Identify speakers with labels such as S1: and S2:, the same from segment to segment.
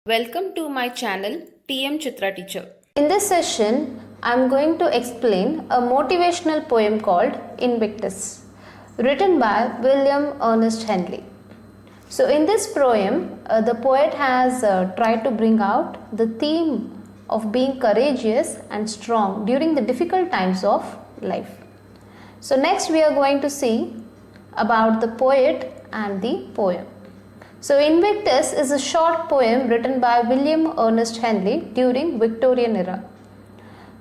S1: Welcome to my channel TM Chitra Teacher.
S2: In this session, I am going to explain a motivational poem called Invictus, written by William Ernest Henley. So in this poem, the poet has tried to bring out the theme of being courageous and strong during the difficult times of life. So next we are going to see about the poet and the poem. So Invictus is a short poem written by William Ernest Henley during Victorian era.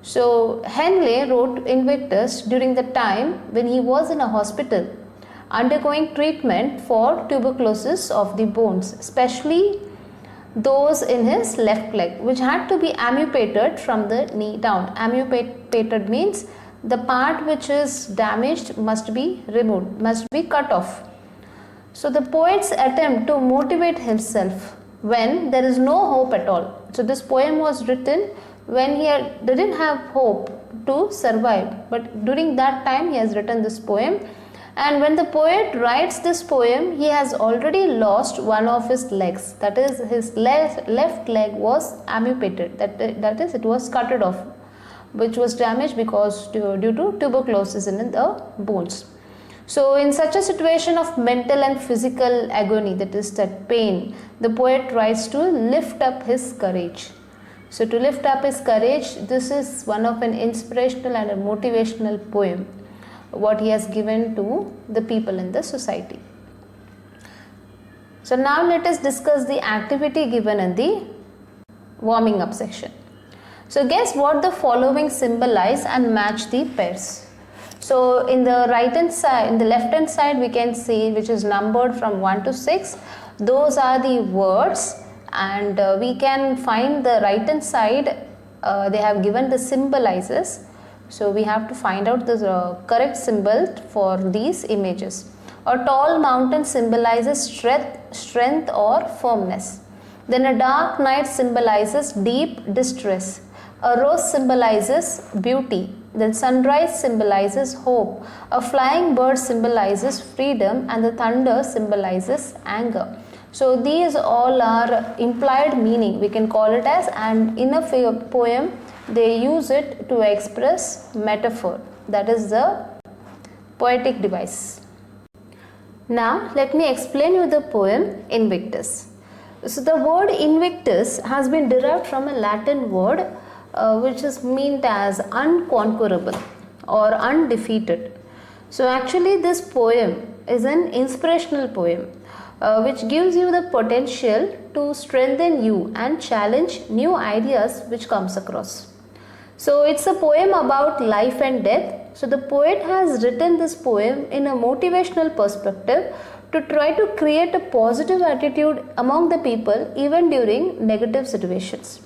S2: So Henley wrote Invictus during the time when he was in a hospital undergoing treatment for tuberculosis of the bones, especially those in his left leg, which had to be amputated from the knee down. Amputated means the part which is damaged must be removed, must be cut off. So the poet's attempt to motivate himself when there is no hope at all. So this poem was written when he didn't have hope to survive, but during that time he has written this poem. And when the poet writes this poem, he has already lost one of his legs. That is, his left leg was amputated. That is, it was cut off, which was damaged because due to tuberculosis in the bones. So in such a situation of mental and physical agony, that is that pain, the poet tries to lift up his courage. So to lift up his courage, this is one of an inspirational and a motivational poem, what he has given to the people in the society. So now let us discuss the activity given in the warming up section. So guess what the following symbolize and match the pairs. So in the right hand side, in the left hand side, we can see which is numbered from 1 to 6. Those are the words, and we can find the right hand side. They have given the symbolizes. So we have to find out the correct symbol for these images. A tall mountain symbolizes strength or firmness. Then a dark night symbolizes deep distress. A rose symbolizes beauty. Then sunrise symbolizes hope. A flying bird symbolizes freedom, and the thunder symbolizes anger. So these all are implied meaning, we can call it as, and in a poem they use it to express metaphor. That is the poetic device. Now let me explain you the poem Invictus. So the word Invictus has been derived from a Latin word which is meant as unconquerable or undefeated. So actually this poem is an inspirational poem which gives you the potential to strengthen you and challenge new ideas which comes across. So it's a poem about life and death. So the poet has written this poem in a motivational perspective to try to create a positive attitude among the people even during negative situations.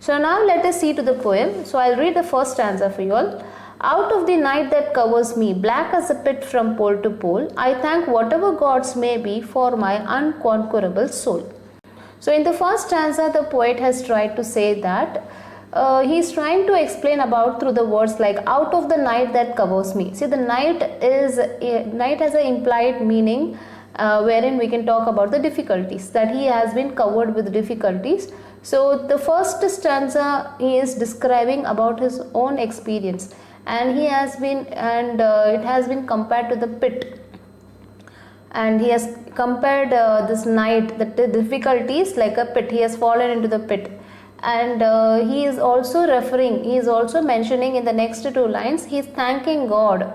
S2: So now let us see to the poem. So I'll read the first stanza for you all. Out of the night that covers me, black as a pit from pole to pole, I thank whatever gods may be for my unconquerable soul. So in the first stanza, the poet has tried to say that he is trying to explain about through the words like out of the night that covers me. See, the night has an implied meaning wherein we can talk about the difficulties, that he has been covered with difficulties. So the first stanza he is describing about his own experience, and it has been compared to the pit, and he has compared this night, the difficulties like a pit. He has fallen into the pit, and he is also mentioning in the next two lines, he is thanking God.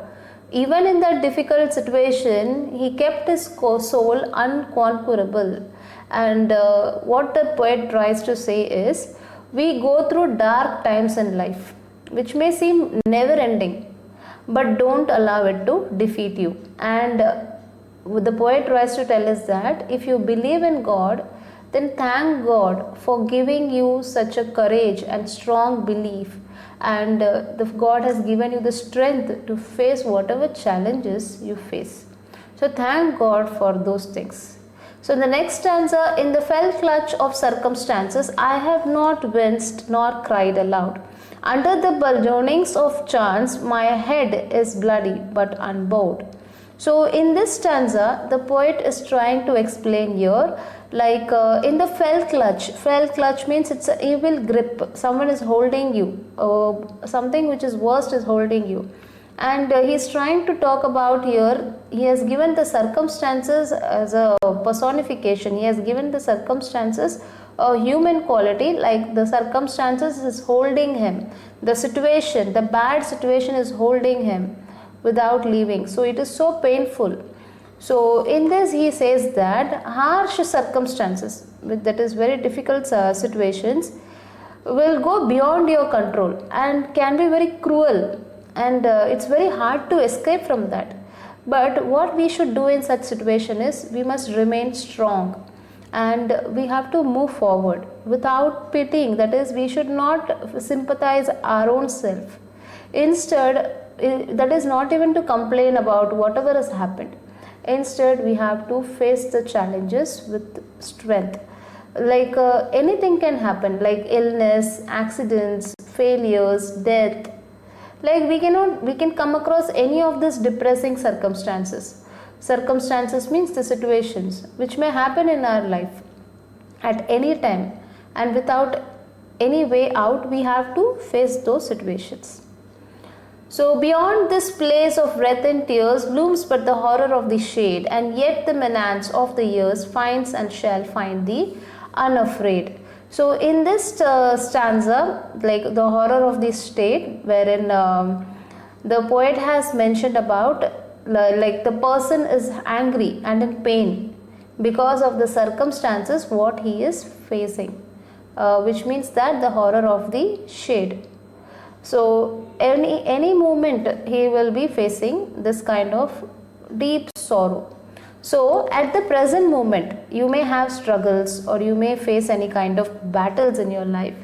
S2: Even in that difficult situation, he kept his soul unconquerable. And what the poet tries to say is, we go through dark times in life, which may seem never ending, but don't allow it to defeat you. And the poet tries to tell us that if you believe in God, then thank God for giving you such a courage and strong belief, and God has given you the strength to face whatever challenges you face. So thank God for those things. So in the next stanza, in the fell clutch of circumstances, I have not winced nor cried aloud. Under the burdenings of chance, my head is bloody but unbowed. So in this stanza, the poet is trying to explain here Like in the fell clutch means it's an evil grip. Someone is holding you, something which is worst is holding you. And he's trying to talk about here, he has given the circumstances as a personification. He has given the circumstances a human quality, like the circumstances is holding him. The situation, the bad situation is holding him without leaving. So it is so painful. So in this he says that harsh circumstances, that is very difficult situations, will go beyond your control and can be very cruel, and it's very hard to escape from that. But what we should do in such situation is we must remain strong and we have to move forward without pitying. That is, we should not sympathize our own self. Instead, that is not even to complain about whatever has happened. Instead, we have to face the challenges with strength. Like anything can happen, like illness, accidents, failures, death. Like we can come across any of these depressing circumstances. Circumstances means the situations which may happen in our life at any time, and without any way out, we have to face those situations. So beyond this place of wrath and tears looms but the horror of the shade, and yet the menace of the years finds and shall find thee unafraid. So in this stanza, like the horror of the state, wherein the poet has mentioned about like the person is angry and in pain because of the circumstances what he is facing, which means that the horror of the shade. So any moment he will be facing this kind of deep sorrow. So at the present moment you may have struggles or you may face any kind of battles in your life,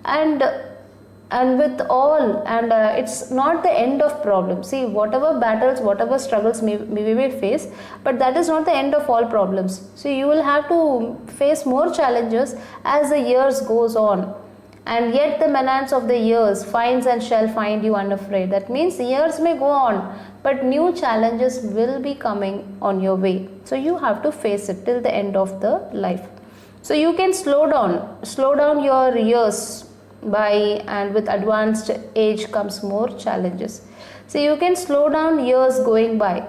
S2: and with all, and it's not the end of problems. See, whatever battles, whatever struggles we may face, but that is not the end of all problems. So you will have to face more challenges as the years goes on. And yet the menace of the years finds and shall find you unafraid. That means years may go on, but new challenges will be coming on your way. So you have to face it till the end of the life. So you can slow down your years by, and with advanced age comes more challenges. So you can slow down years going by,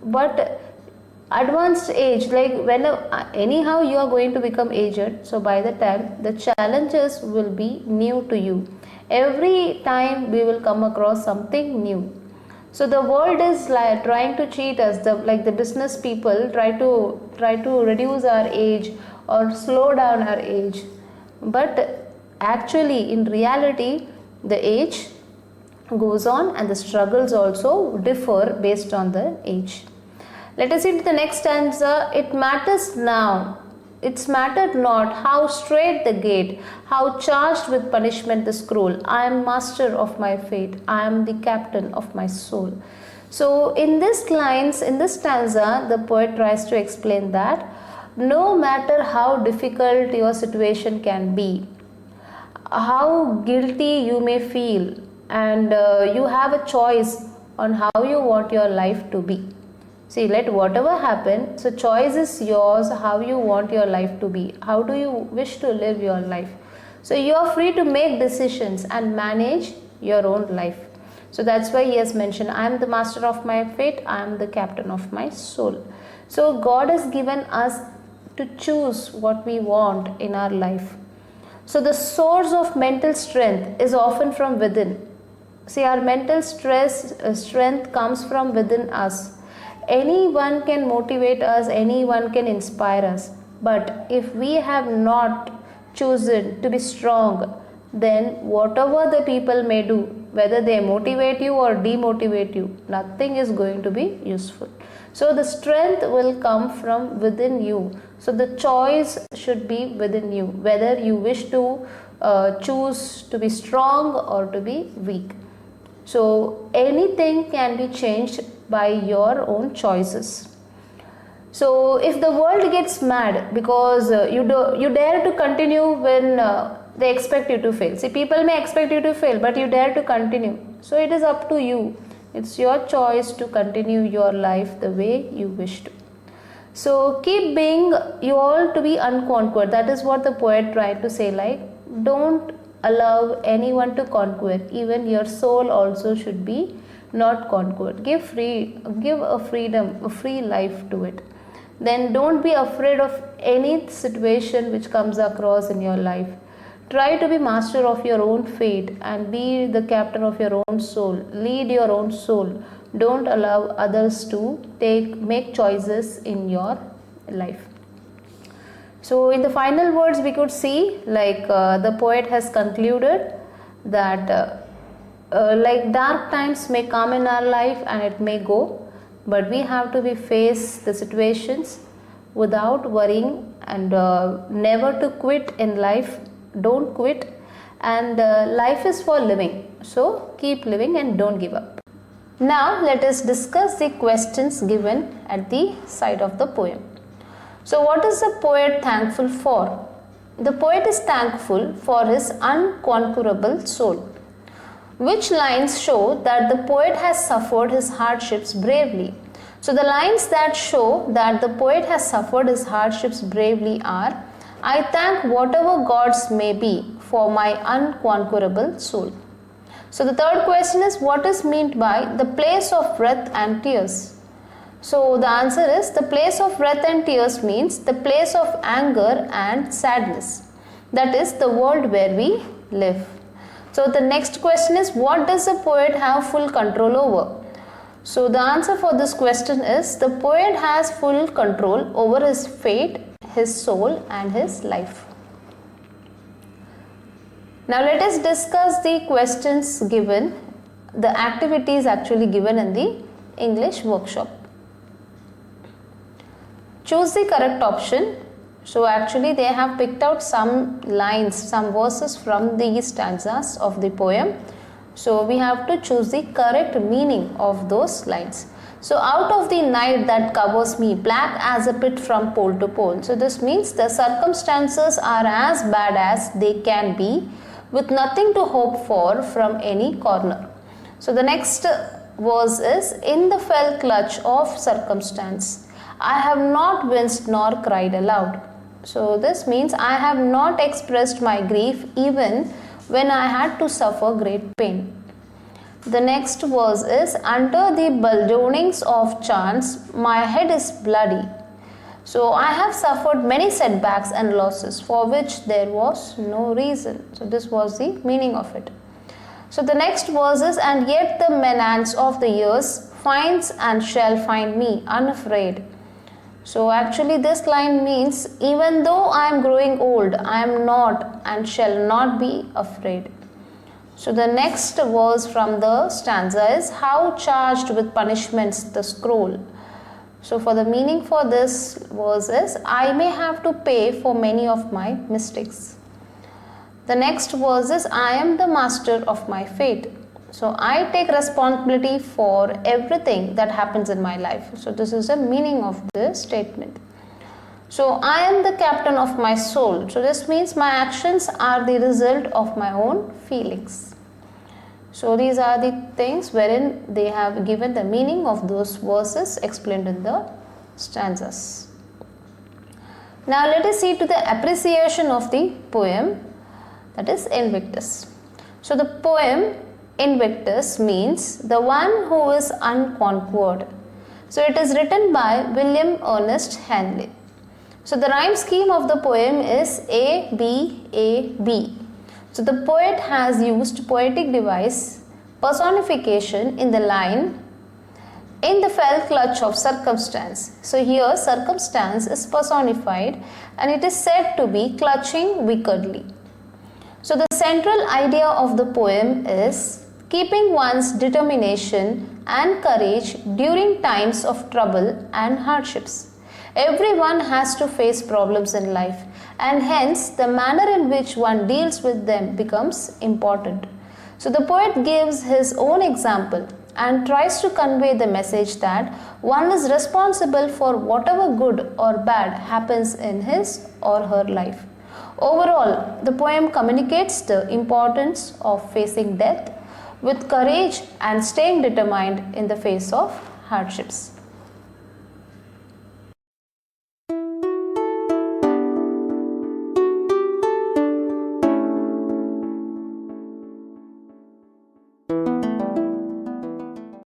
S2: but advanced age, like when anyhow you are going to become aged, so by the time the challenges will be new to you. Every time we will come across something new. So the world is like trying to cheat us, like the business people try to reduce our age or slow down our age, but actually in reality the age goes on and the struggles also differ based on the age. Let us see to the next stanza. It matters now, it's mattered not how straight the gate, how charged with punishment the scroll. I am master of my fate, I am the captain of my soul. So in this stanza, the poet tries to explain that no matter how difficult your situation can be, how guilty you may feel, and you have a choice on how you want your life to be. See, let whatever happen, so choice is yours, how you want your life to be, how do you wish to live your life. So you are free to make decisions and manage your own life. So that's why he has mentioned, I am the master of my fate, I am the captain of my soul. So God has given us to choose what we want in our life. So the source of mental strength is often from within. See, our mental strength comes from within us. Anyone can motivate us, anyone can inspire us. But if we have not chosen to be strong, then whatever the people may do, whether they motivate you or demotivate you, nothing is going to be useful. So the strength will come from within you. So the choice should be within you, whether you wish to choose to be strong or to be weak. So anything can be changed by your own choices. So if the world gets mad because you dare to continue when they expect you to fail. See, people may expect you to fail, but you dare to continue. So it is up to you. It's your choice to continue your life the way you wish to. So keep being you all to be unconquered. That is what the poet tried to say, like don't allow anyone to conquer. Even your soul also should be not conquered. Give a freedom, a free life to it. Then don't be afraid of any situation which comes across in your life. Try to be master of your own fate and be the captain of your own soul. Lead your own soul. Don't allow others to make choices in your life. So in the final words we could see, like the poet has concluded that like dark times may come in our life and it may go, but we have to face the situations without worrying and never to quit in life. Don't quit, and life is for living, so keep living and don't give up. Now let us discuss the questions given at the side of the poem. So what is the poet thankful for? The poet is thankful for his unconquerable soul. Which lines show that the poet has suffered his hardships bravely? So the lines that show that the poet has suffered his hardships bravely are, I thank whatever gods may be for my unconquerable soul. So the third question is, what is meant by the place of breath and tears? So the answer is, the place of breath and tears means the place of anger and sadness. That is the world where we live. So the next question is, what does the poet have full control over? So the answer for this question is, the poet has full control over his fate, his soul and his life. Now let us discuss the questions given, the activities actually given in the English workshop. Choose the correct option. So actually they have picked out some lines, some verses from the stanzas of the poem. So we have to choose the correct meaning of those lines. So out of the night that covers me, black as a pit from pole to pole. So this means the circumstances are as bad as they can be, with nothing to hope for from any corner. So the next verse is, in the fell clutch of circumstance, I have not winced nor cried aloud. So this means I have not expressed my grief even when I had to suffer great pain. The next verse is, under the bulldonings of chance, my head is bloody. So I have suffered many setbacks and losses for which there was no reason. So this was the meaning of it. So the next verse is, and yet the menace of the years finds and shall find me unafraid. So actually this line means, even though I am growing old, I am not and shall not be afraid. So the next verse from the stanza is, how charged with punishments the scroll. So for the meaning for this verse is, I may have to pay for many of my mistakes. The next verse is, I am the master of my fate. So I take responsibility for everything that happens in my life. So this is the meaning of this statement. So I am the captain of my soul. So this means my actions are the result of my own feelings. So these are the things wherein they have given the meaning of those verses explained in the stanzas. Now let us see to the appreciation of the poem, that is Invictus. So the poem Invictus means the one who is unconquered. So it is written by William Ernest Henley. So the rhyme scheme of the poem is A, B, A, B. So the poet has used poetic device personification in the line, in the fell clutch of circumstance. So here circumstance is personified and it is said to be clutching wickedly. So the central idea of the poem is keeping one's determination and courage during times of trouble and hardships. Everyone has to face problems in life, and hence the manner in which one deals with them becomes important. So the poet gives his own example and tries to convey the message that one is responsible for whatever good or bad happens in his or her life. Overall, the poem communicates the importance of facing death with courage and staying determined in the face of hardships.